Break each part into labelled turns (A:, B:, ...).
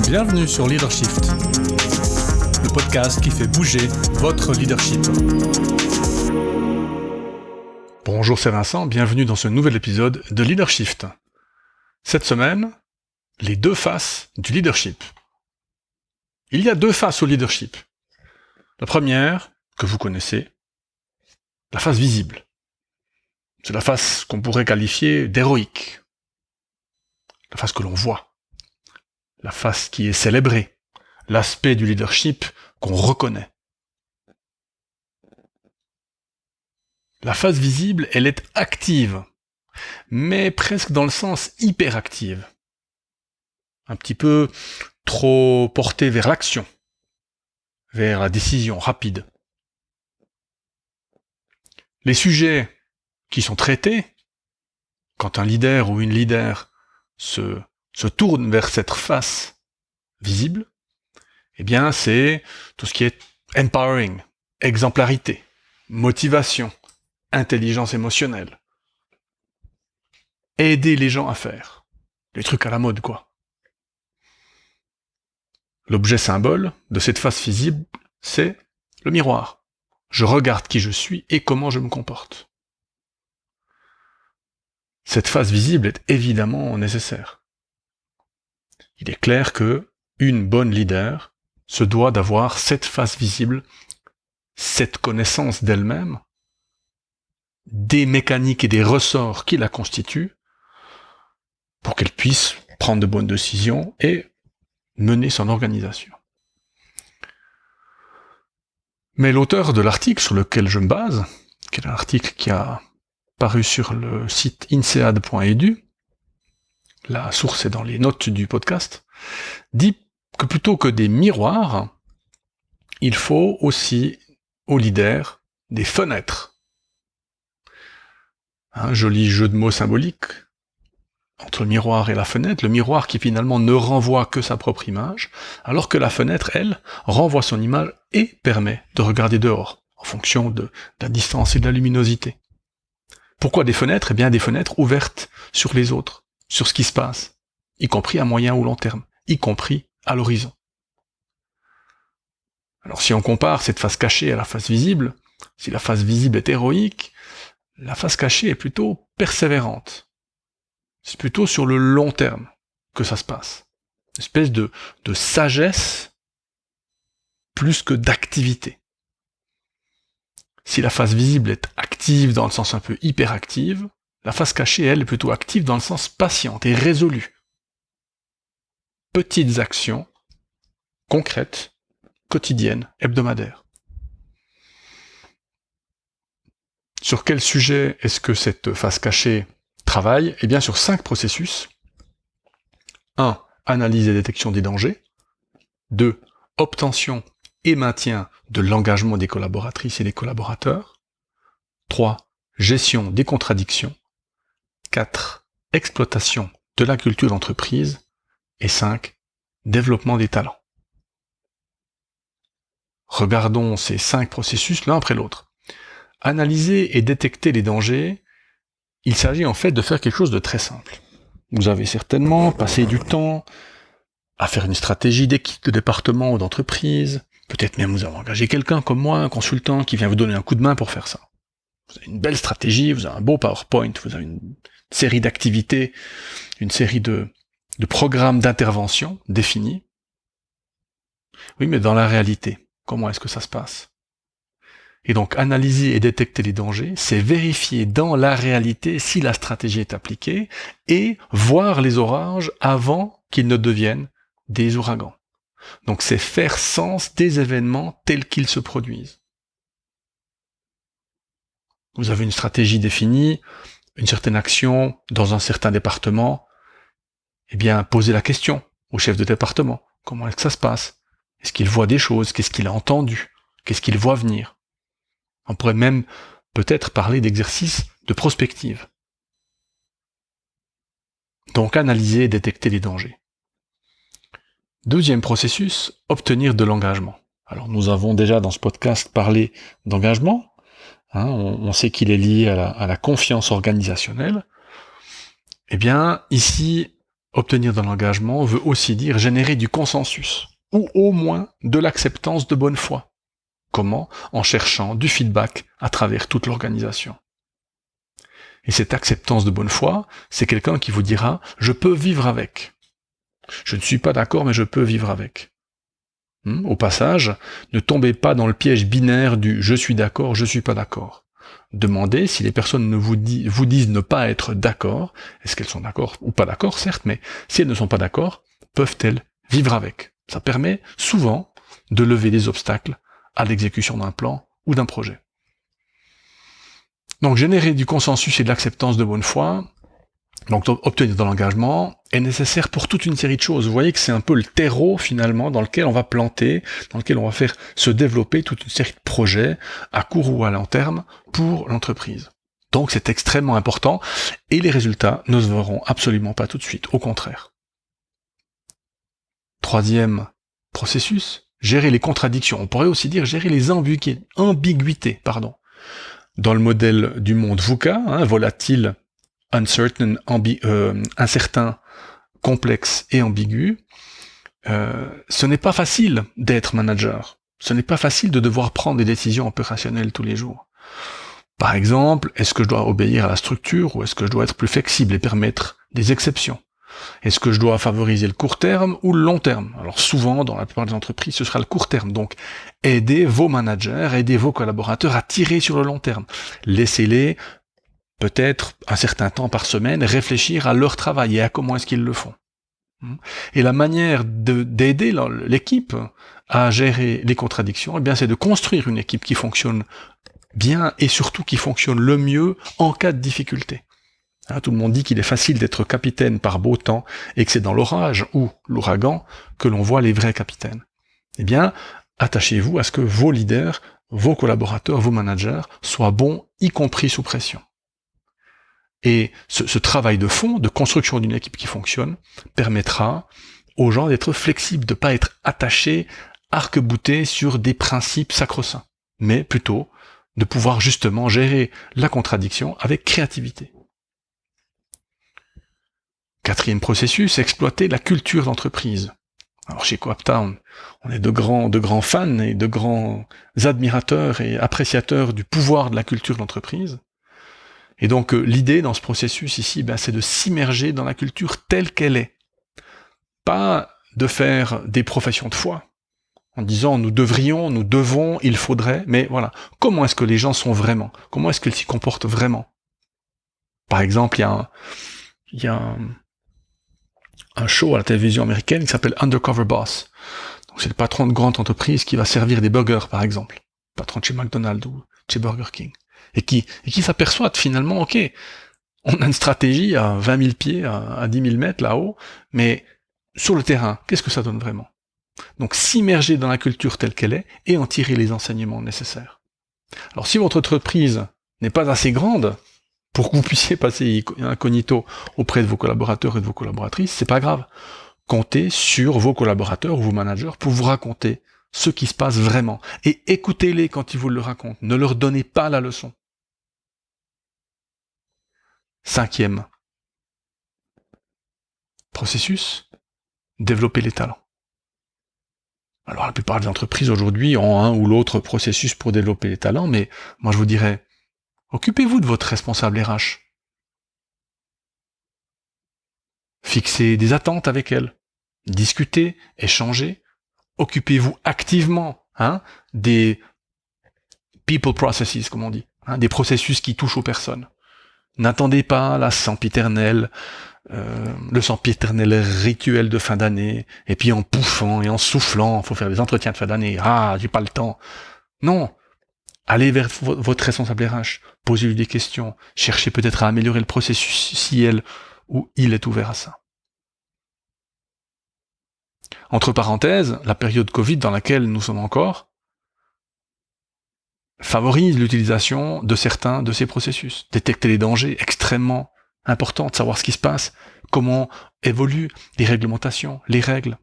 A: Bienvenue sur Leadershift, le podcast qui fait bouger votre leadership. Bonjour, c'est Vincent, bienvenue dans ce nouvel épisode de Leadershift. Cette semaine, les deux faces du leadership. Il y a deux faces au leadership. La première, que vous connaissez, la face visible. C'est la face qu'on pourrait qualifier d'héroïque. La face que l'on voit. La face qui est célébrée, l'aspect du leadership qu'on reconnaît. La face visible, elle est active, mais presque dans le sens hyperactive. Un petit peu trop portée vers l'action, vers la décision rapide. Les sujets qui sont traités, quand un leader ou une leader se tourne vers cette face visible, eh bien c'est tout ce qui est empowering, exemplarité, motivation, intelligence émotionnelle. Aider les gens à faire. Les trucs à la mode, quoi. L'objet symbole de cette face visible, c'est le miroir. Je regarde qui je suis et comment je me comporte. Cette face visible est évidemment nécessaire. Il est clair que une bonne leader se doit d'avoir cette face visible, cette connaissance d'elle-même, des mécaniques et des ressorts qui la constituent, pour qu'elle puisse prendre de bonnes décisions et mener son organisation. Mais l'auteur de l'article sur lequel je me base, qui est un article qui a paru sur le site insead.edu, la source est dans les notes du podcast, dit que plutôt que des miroirs, il faut aussi aux leaders des fenêtres. Un joli jeu de mots symbolique entre le miroir et la fenêtre, le miroir qui finalement ne renvoie que sa propre image, alors que la fenêtre, elle, renvoie son image et permet de regarder dehors, en fonction de la distance et de la luminosité. Pourquoi des fenêtres ? Eh bien des fenêtres ouvertes sur les autres, sur ce qui se passe, y compris à moyen ou long terme, y compris à l'horizon. Alors si on compare cette face cachée à la face visible, si la face visible est héroïque, la face cachée est plutôt persévérante. C'est plutôt sur le long terme que ça se passe. Une espèce de sagesse plus que d'activité. Si la face visible est active dans le sens un peu hyperactive, la face cachée, elle, est plutôt active dans le sens patiente et résolue. Petites actions, concrètes, quotidiennes, hebdomadaires. Sur quel sujet est-ce que cette face cachée travaille ? Eh bien sur 5 processus. 1. Analyse et détection des dangers. 2. Obtention et maintien de l'engagement des collaboratrices et des collaborateurs. 3. Gestion des contradictions. 4. Exploitation de la culture d'entreprise. Et 5. Développement des talents. Regardons ces 5 processus l'un après l'autre. Analyser et détecter les dangers, il s'agit en fait de faire quelque chose de très simple. Vous avez certainement passé du temps à faire une stratégie d'équipe, de département ou d'entreprise. Peut-être même vous avez engagé quelqu'un comme moi, un consultant, qui vient vous donner un coup de main pour faire ça. Vous avez une belle stratégie, vous avez un beau PowerPoint, vous avez une série d'activités, une série de programmes d'intervention définis. Oui, mais dans la réalité, comment est-ce que ça se passe ? Et donc, analyser et détecter les dangers, c'est vérifier dans la réalité si la stratégie est appliquée et voir les orages avant qu'ils ne deviennent des ouragans. Donc, c'est faire sens des événements tels qu'ils se produisent. Vous avez une stratégie définie, une certaine action dans un certain département, eh bien, posez la question au chef de département. Comment est-ce que ça se passe ? Est-ce qu'il voit des choses ? Qu'est-ce qu'il a entendu ? Qu'est-ce qu'il voit venir ? On pourrait même peut-être parler d'exercice de prospective. Donc analyser et détecter les dangers. Deuxième processus, obtenir de l'engagement. Alors nous avons déjà dans ce podcast parlé d'engagement. On sait qu'il est lié à la confiance organisationnelle. Eh bien, ici, obtenir de l'engagement veut aussi dire générer du consensus, ou au moins de l'acceptance de bonne foi. Comment? En cherchant du feedback à travers toute l'organisation. Et cette acceptance de bonne foi, c'est quelqu'un qui vous dira « je peux vivre avec ». Je ne suis pas d'accord, mais je peux vivre avec. Au passage, ne tombez pas dans le piège binaire du « je suis d'accord, je suis pas d'accord ». Demandez si les personnes vous disent ne pas être d'accord, est-ce qu'elles sont d'accord ou pas d'accord, certes, mais si elles ne sont pas d'accord, peuvent-elles vivre avec? Ça permet souvent de lever des obstacles à l'exécution d'un plan ou d'un projet. Donc générer du consensus et de l'acceptance de bonne foi, donc obtenir de l'engagement, est nécessaire pour toute une série de choses. Vous voyez que c'est un peu le terreau finalement dans lequel on va planter, dans lequel on va faire se développer toute une série de projets à court ou à long terme pour l'entreprise. Donc c'est extrêmement important et les résultats ne se verront absolument pas tout de suite, au contraire. Troisième processus, gérer les contradictions. On pourrait aussi dire gérer les ambiguïtés. Dans le modèle du monde VUCA, volatile, uncertain, incertain, complexe et ambigu, ce n'est pas facile d'être manager. Ce n'est pas facile de devoir prendre des décisions opérationnelles tous les jours. Par exemple, est-ce que je dois obéir à la structure ou est-ce que je dois être plus flexible et permettre des exceptions? Est-ce que je dois favoriser le court terme ou le long terme? Alors souvent, dans la plupart des entreprises, ce sera le court terme. Donc, aidez vos managers, aidez vos collaborateurs à tirer sur le long terme. Laissez-les, peut-être un certain temps par semaine, réfléchir à leur travail et à comment est-ce qu'ils le font. Et la manière d'aider l'équipe à gérer les contradictions, eh bien, c'est de construire une équipe qui fonctionne bien et surtout qui fonctionne le mieux en cas de difficulté. Tout le monde dit qu'il est facile d'être capitaine par beau temps et que c'est dans l'orage ou l'ouragan que l'on voit les vrais capitaines. Eh bien, attachez-vous à ce que vos leaders, vos collaborateurs, vos managers soient bons, y compris sous pression. Et ce travail de fond, de construction d'une équipe qui fonctionne, permettra aux gens d'être flexibles, de ne pas être attachés, arc-boutés sur des principes sacro-saints, mais plutôt de pouvoir justement gérer la contradiction avec créativité. Quatrième processus, exploiter la culture d'entreprise. Alors chez Coapta, on est de grands fans et de grands admirateurs et appréciateurs du pouvoir de la culture d'entreprise. Et donc l'idée dans ce processus ici, c'est de s'immerger dans la culture telle qu'elle est. Pas de faire des professions de foi, en disant nous devrions, nous devons, il faudrait, mais voilà, comment est-ce que les gens sont vraiment? Comment est-ce qu'ils s'y comportent vraiment? Par exemple, il y a un show à la télévision américaine qui s'appelle Undercover Boss. Donc c'est le patron de grande entreprise qui va servir des burgers, par exemple. Le patron de chez McDonald's ou chez Burger King. Et qui s'aperçoit finalement, ok, on a une stratégie à 20 000 pieds, à 10 000 mètres là-haut, mais sur le terrain, qu'est-ce que ça donne vraiment? Donc s'immerger dans la culture telle qu'elle est et en tirer les enseignements nécessaires. Alors si votre entreprise n'est pas assez grande pour que vous puissiez passer incognito auprès de vos collaborateurs et de vos collaboratrices, c'est pas grave. Comptez sur vos collaborateurs ou vos managers pour vous raconter ce qui se passe vraiment. Et écoutez-les quand ils vous le racontent. Ne leur donnez pas la leçon. Cinquième processus, développer les talents. Alors la plupart des entreprises aujourd'hui ont un ou l'autre processus pour développer les talents, mais moi je vous dirais, occupez-vous de votre responsable RH. Fixez des attentes avec elle. Discutez, échangez. Occupez-vous activement des people processes, comme on dit, des processus qui touchent aux personnes. N'attendez pas le sempiternel rituel de fin d'année, et puis en pouffant et en soufflant, il faut faire des entretiens de fin d'année, j'ai pas le temps. Non, allez vers votre responsable RH, posez-lui des questions, cherchez peut-être à améliorer le processus si elle ou il est ouvert à ça. Entre parenthèses, la période Covid dans laquelle nous sommes encore favorise l'utilisation de certains de ces processus. Détecter les dangers, extrêmement important de savoir ce qui se passe, comment évoluent les réglementations, les règles.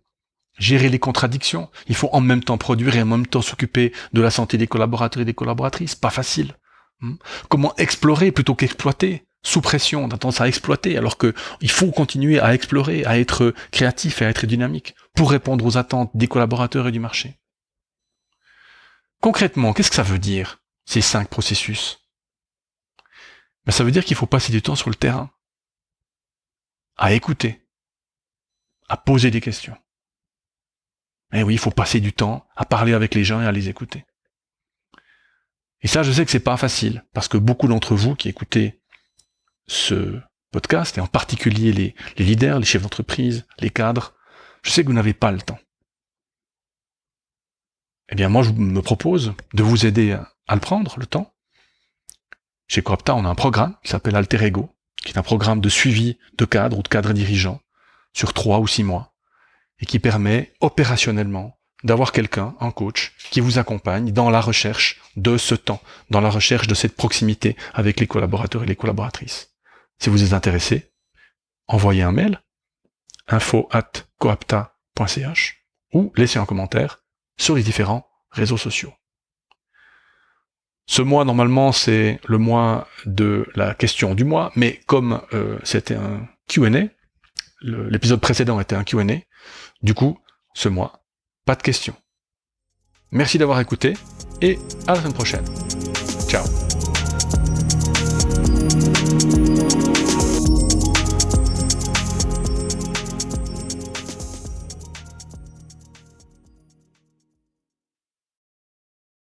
A: Gérer les contradictions, il faut en même temps produire et en même temps s'occuper de la santé des collaborateurs et des collaboratrices, pas facile. Comment explorer plutôt qu'exploiter? sous pression, on a tendance à exploiter, alors que il faut continuer à explorer, à être créatif et à être dynamique pour répondre aux attentes des collaborateurs et du marché. Concrètement, qu'est-ce que ça veut dire, ces 5 processus? Ça veut dire qu'il faut passer du temps sur le terrain, à écouter, à poser des questions. Et oui, il faut passer du temps à parler avec les gens et à les écouter. Et ça, je sais que c'est pas facile, parce que beaucoup d'entre vous qui écoutez ce podcast, et en particulier les leaders, les chefs d'entreprise, les cadres, je sais que vous n'avez pas le temps. Eh bien, moi, je me propose de vous aider à le prendre, le temps. Chez Coopta, on a un programme qui s'appelle Alter Ego, qui est un programme de suivi de cadres ou de cadres dirigeants sur 3 ou 6 mois, et qui permet opérationnellement d'avoir quelqu'un, un coach, qui vous accompagne dans la recherche de ce temps, dans la recherche de cette proximité avec les collaborateurs et les collaboratrices. Si vous êtes intéressé, envoyez un mail, info@coapta.ch, ou laissez un commentaire sur les différents réseaux sociaux. Ce mois, normalement, c'est le mois de la question du mois, mais comme c'était un Q&A, l'épisode précédent était un Q&A, du coup, ce mois, pas de questions. Merci d'avoir écouté, et à la semaine prochaine. Ciao.